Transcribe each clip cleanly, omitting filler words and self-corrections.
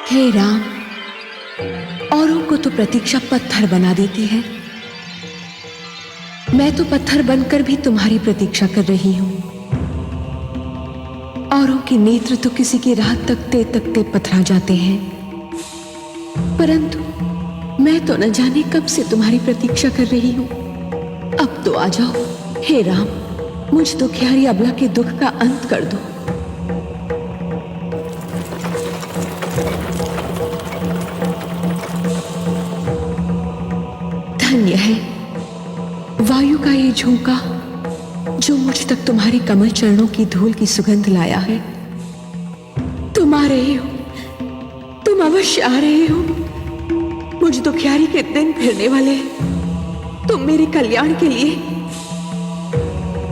हे राम, औरों को तो प्रतीक्षा पत्थर बना देती है, मैं तो पत्थर बनकर भी तुम्हारी प्रतीक्षा कर रही हूं। औरों के नेत्र तो किसी की राह तकते तकते पथरा जाते हैं, परंतु मैं तो न जाने कब से तुम्हारी प्रतीक्षा कर रही हूं। अब तो आ जाओ हे राम, मुझ दुखियारी अबला के दुख का अंत कर दो। धन्य है वायु का ये झोंका जो मुझ तक तुम्हारे कमल चरणों की धूल की सुगंध लाया है। तुम आ रहे हो, तुम अवश्य आ रहे हो। मुझ दुखियारी के दिन फिरने वाले हैं। तुम मेरे कल्याण के लिए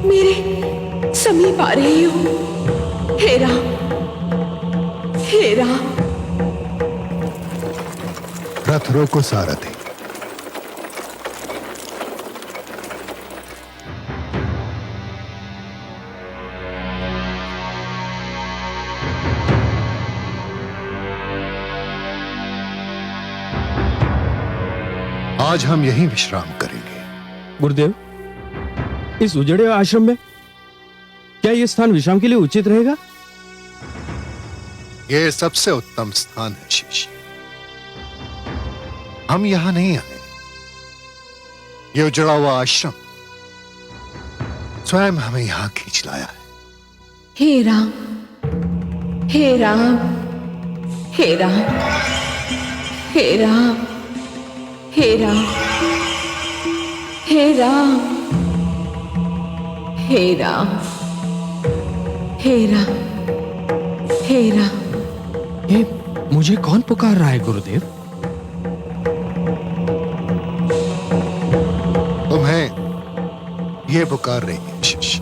मेरे समीप आ रहे हो। हे राम, हे राम। रथ रोको सारथी। आज हम यहीं विश्राम करेंगे। गुरुदेव, इस उजड़े आश्रम में क्या यह स्थान विश्राम के लिए उचित रहेगा? यह सबसे उत्तम स्थान है शिष्य। हम यहां नहीं आए, यह उजड़ा हुआ आश्रम स्वयं हमें यहां खींच लाया है। हे राम, हे राम, हे राम, हे राम, हे राम, हे राम, हे राम, हे राम, हे राम। ये मुझे कौन पुकार रहा है गुरुदेव? तुम्हें यह पुकार रही है शिष्य।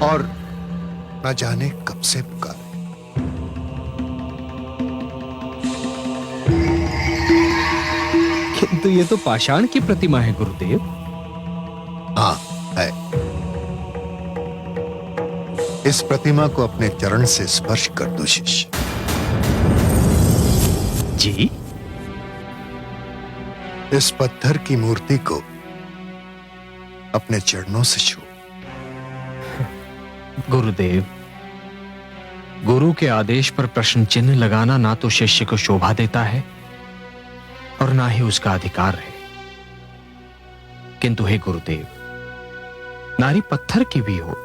और न जाने कब से पुकार। किंतु ये तो पाषाण की प्रतिमा है गुरुदेव। हाँ है। इस प्रतिमा को अपने चरण से स्पर्श कर दो शिष्य। जी? इस पत्थर की मूर्ति को अपने चरणों से छू। गुरुदेव, गुरु के आदेश पर प्रश्न चिन्ह लगाना ना तो शिष्य को शोभा देता है और ना ही उसका अधिकार है। किंतु हे गुरुदेव, नारी पत्थर की भी हो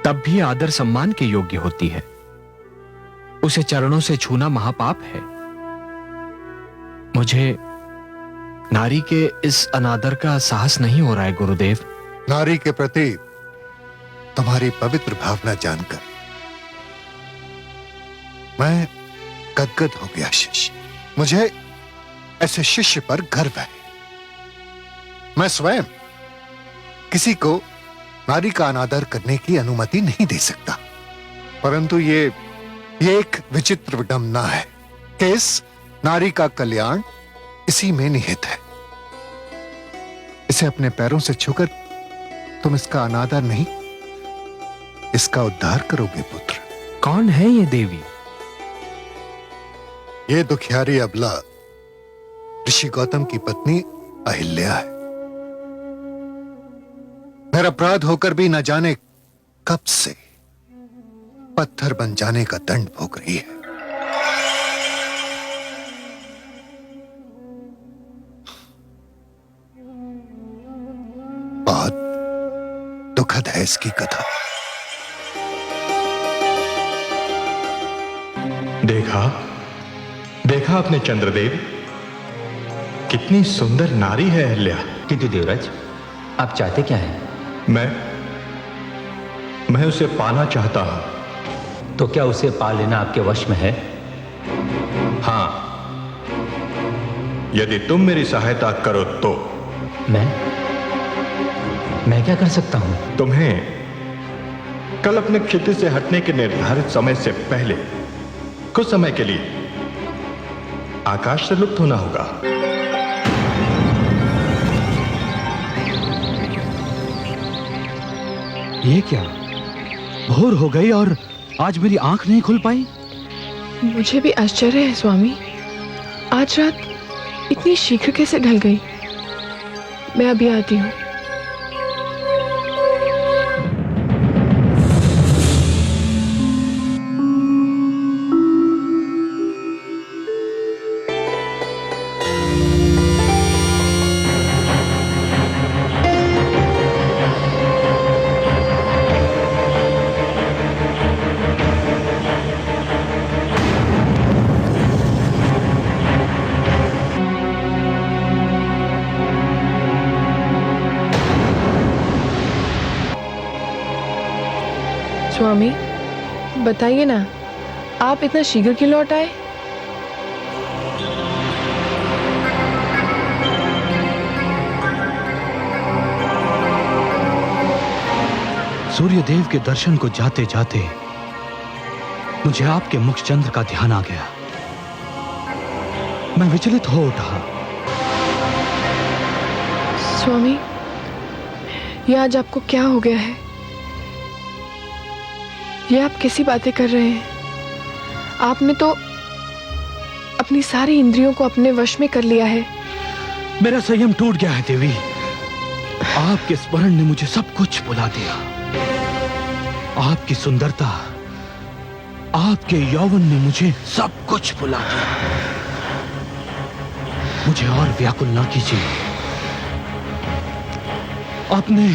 तब भी आदर सम्मान के योग्य होती है। उसे चरणों से छूना महापाप है। मुझे नारी के इस अनादर का साहस नहीं हो रहा है गुरुदेव। नारी के प्रति तुम्हारी पवित्र भावना जानकर मैं गदगद हो गया शिष्य। मुझे ऐसे शिष्य पर गर्व है। मैं स्वयं किसी को नारी का अनादर करने की अनुमति नहीं दे सकता, परंतु ये एक विचित्र विडंबना है कि इस नारी का कल्याण इसी में निहित है। इसे अपने पैरों से छूकर तुम इसका अनादर नहीं, इसका उद्धार करोगे पुत्र। कौन है ये देवी? ये दुखियारी अबला ऋषि गौतम की पत्नी अहिल्या है। निरपराध होकर भी न जाने कब से पत्थर बन जाने का दंड भोग रही है। बहुत दुखद है इसकी कथा। देखा आपने चंद्रदेव, कितनी सुंदर नारी है अहिल्या। किंतु देवराज, आप चाहते क्या हैं? मैं उसे पाना चाहता हूं। तो क्या उसे पा लेना आपके वश में है? हां, यदि तुम मेरी सहायता करो तो। मैं क्या कर सकता हूं? तुम्हें कल अपने क्षेत्र से हटने के निर्धारित समय से पहले कुछ समय के लिए आकाश से लुप्त होना होगा। ये क्या? भोर हो गई और आज मेरी आंख नहीं खुल पाई। मुझे भी आश्चर्य है स्वामी, आज रात इतनी शीघ्र कैसे ढल गई। मैं अभी आती हूँ। स्वामी बताइए ना, आप इतना शीघ्र क्यों लौट आए? सूर्यदेव के दर्शन को जाते जाते मुझे आपके मुखचंद्र का ध्यान आ गया। मैं विचलित हो उठा। स्वामी, ये आज आपको क्या हो गया है? ये आप कैसी बातें कर रहे हैं? आपने तो अपनी सारी इंद्रियों को अपने वश में कर लिया है। मेरा संयम टूट गया है देवी। आपके स्मरण ने मुझे सब कुछ भुला दिया। आपकी सुंदरता, आपके यौवन ने मुझे सब कुछ भुला दिया। मुझे और व्याकुल ना कीजिए। अपने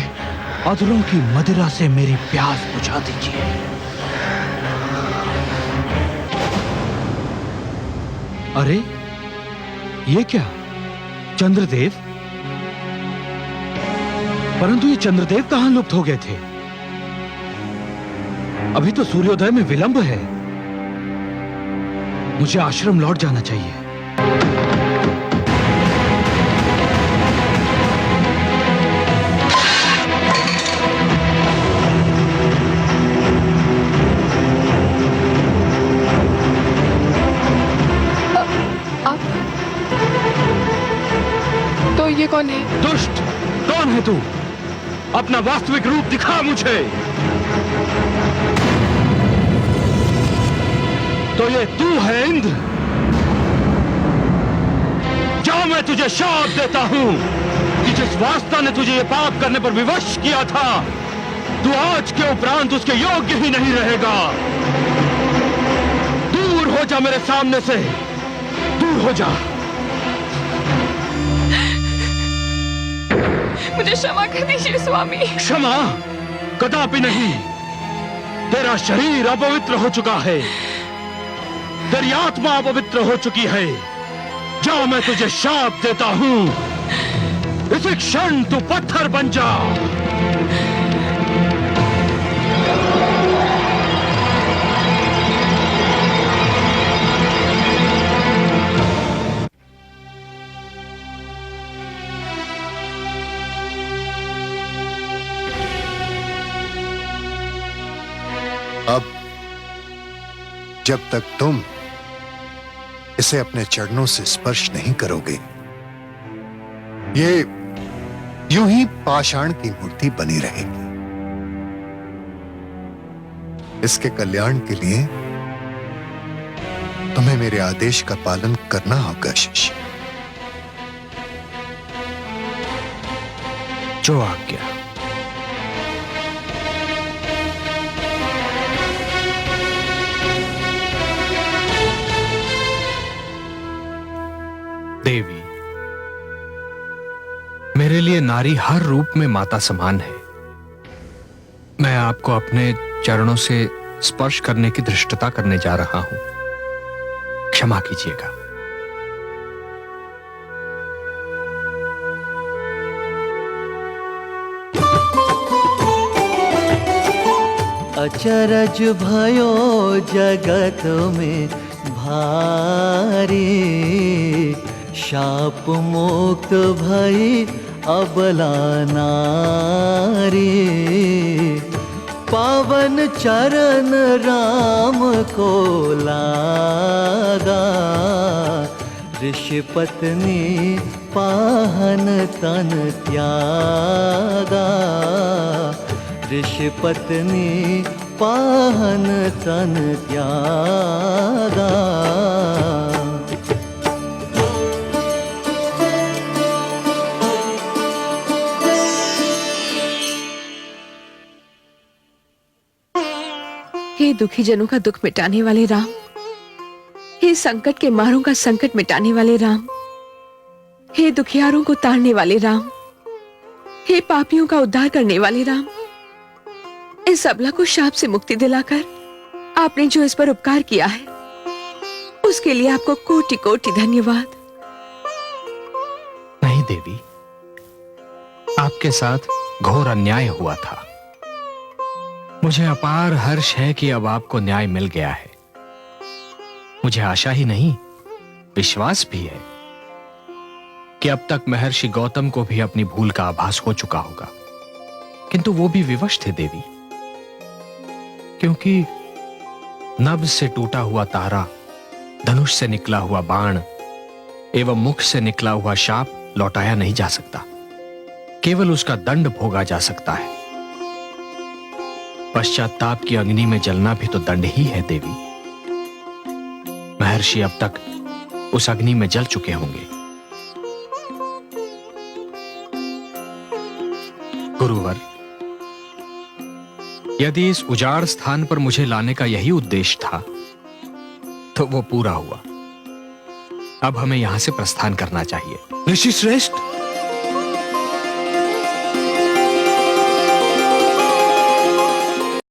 अधरों की मदिरा से मेरी प्यास बुझा दीजिए। अरे ये क्या, चंद्रदेव? परंतु ये चंद्रदेव कहां लुप्त हो गए थे? अभी तो सूर्योदय में विलंब है। मुझे आश्रम लौट जाना चाहिए। ये कौन है? दुष्ट, कौन है तू? अपना वास्तविक रूप दिखा मुझे। तो ये तू है इंद्र? जा, मैं तुझे शाप देता हूं कि जिस वास्ता ने तुझे ये पाप करने पर विवश किया था, तू आज के उपरांत उसके योग्य ही नहीं रहेगा। दूर हो जा मेरे सामने से, दूर हो जा। मुझे क्षमा कर दीजिए स्वामी। क्षमा कदापि नहीं। तेरा शरीर अपवित्र हो चुका है, तेरी आत्मा अपवित्र हो चुकी है। जा, मैं तुझे शाप देता हूं, इसी क्षण तू पत्थर बन जा। अब जब तक तुम इसे अपने चरणों से स्पर्श नहीं करोगे, ये यूं ही पाषाण की मूर्ति बनी रहेगी। इसके कल्याण के लिए तुम्हें मेरे आदेश का पालन करना होगा शिष्य। जो आज्ञा। देवी, मेरे लिए नारी हर रूप में माता समान है। मैं आपको अपने चरणों से स्पर्श करने की धृष्टता करने जा रहा हूं, क्षमा कीजिएगा। अचरज भयो जगत में भारी, शाप मुक्त भई अबला नारी। पावन चरण राम को लागा, ऋषि पत्नी पाहन तन त्यागा। ऋषि पत्नी पाहन तन त्यागा। हे दुखी जनों का दुख मिटाने वाले राम, हे संकट के मारों का संकट मिटाने वाले राम, हे दुखियारों को तारने वाले राम, हे पापियों का उद्धार करने वाले राम, इस अबला को शाप से मुक्ति दिलाकर आपने जो इस पर उपकार किया है उसके लिए आपको कोटि कोटि धन्यवाद। नहीं देवी, आपके साथ घोर अन्याय हुआ था। मुझे अपार हर्ष है कि अब आपको न्याय मिल गया है। मुझे आशा ही नहीं, विश्वास भी है कि अब तक महर्षि गौतम को भी अपनी भूल का आभास हो चुका होगा, किंतु वो भी विवश थे देवी, क्योंकि नभ से टूटा हुआ तारा, धनुष से निकला हुआ बाण एवं मुख से निकला हुआ शाप लौटाया नहीं जा सकता, केवल उसका दंड भोगा जा सकता है। पश्चाताप की अग्नि में जलना भी तो दंड ही है देवी। महर्षि अब तक उस अग्नि में जल चुके होंगे। गुरुवर, यदि इस उजाड़ स्थान पर मुझे लाने का यही उद्देश्य था तो वो पूरा हुआ। अब हमें यहां से प्रस्थान करना चाहिए। ऋषि श्रेष्ठ,